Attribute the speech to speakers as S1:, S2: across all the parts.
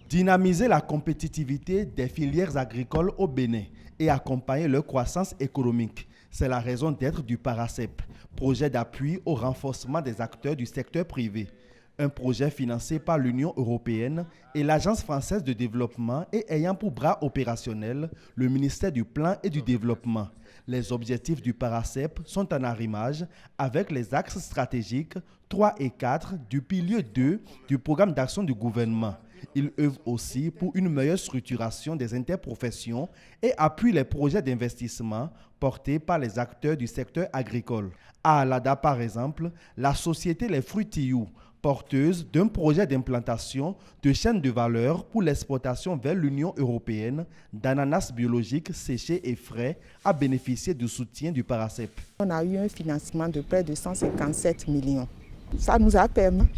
S1: Dynamiser la compétitivité des filières agricoles au Bénin et accompagner leur croissance économique. C'est la raison d'être du PARACEP, projet d'appui au renforcement des acteurs du secteur privé. Un projet financé par l'Union européenne et l'Agence française de développement et ayant pour bras opérationnel le ministère du Plan et du Développement. Les objectifs du PARACEP sont en arrimage avec les axes stratégiques 3 et 4 du pilier 2 du programme d'action du gouvernement. Il œuvre aussi pour une meilleure structuration des interprofessions et appuie les projets d'investissement portés par les acteurs du secteur agricole. À Alada, par exemple, la société Les Fruitillous, porteuse d'un projet d'implantation de chaînes de valeur pour l'exportation vers l'Union européenne d'ananas biologiques séchés et frais, a bénéficié du soutien du PARACEP.
S2: On a eu un financement de près de 157 millions. Ça nous a permis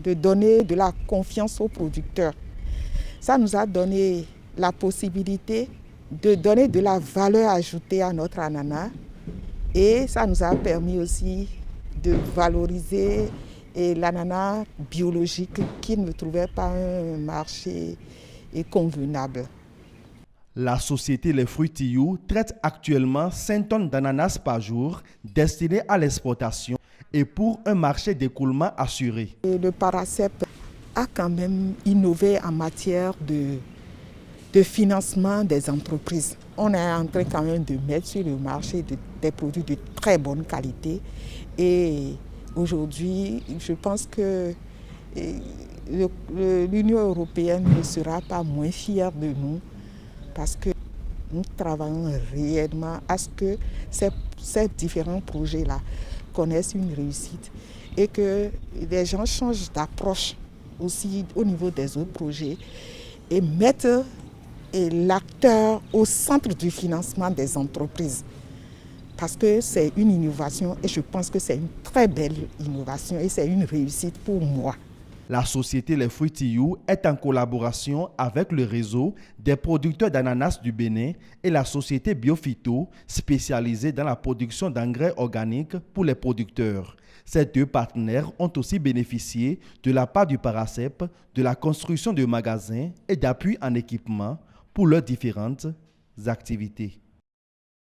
S2: de donner de la confiance aux producteurs. Ça nous a donné la possibilité de donner de la valeur ajoutée à notre ananas et ça nous a permis aussi de valoriser l'ananas biologique qui ne trouvait pas un marché convenable.
S1: La société Les Fruitillous traite actuellement 5 tonnes d'ananas par jour destinées à l'exportation et pour un marché d'écoulement assuré.
S2: Et le PARACEP a quand même innové en matière de financement des entreprises. On est en train quand même de mettre sur le marché des produits de très bonne qualité et aujourd'hui, je pense que l'Union européenne ne sera pas moins fière de nous parce que nous travaillons réellement à ce que ces différents projets-là connaissent une réussite et que les gens changent d'approche aussi au niveau des autres projets et mettent l'acteur au centre du financement des entreprises. Parce que c'est une innovation et je pense que c'est une très belle innovation et c'est une réussite pour moi.
S1: La société Les Fruitillous est en collaboration avec le réseau des producteurs d'ananas du Bénin et la société Biophyto, spécialisée dans la production d'engrais organiques pour les producteurs. Ces deux partenaires ont aussi bénéficié de la part du PARACEP de la construction de magasins et d'appui en équipement pour leurs différentes activités.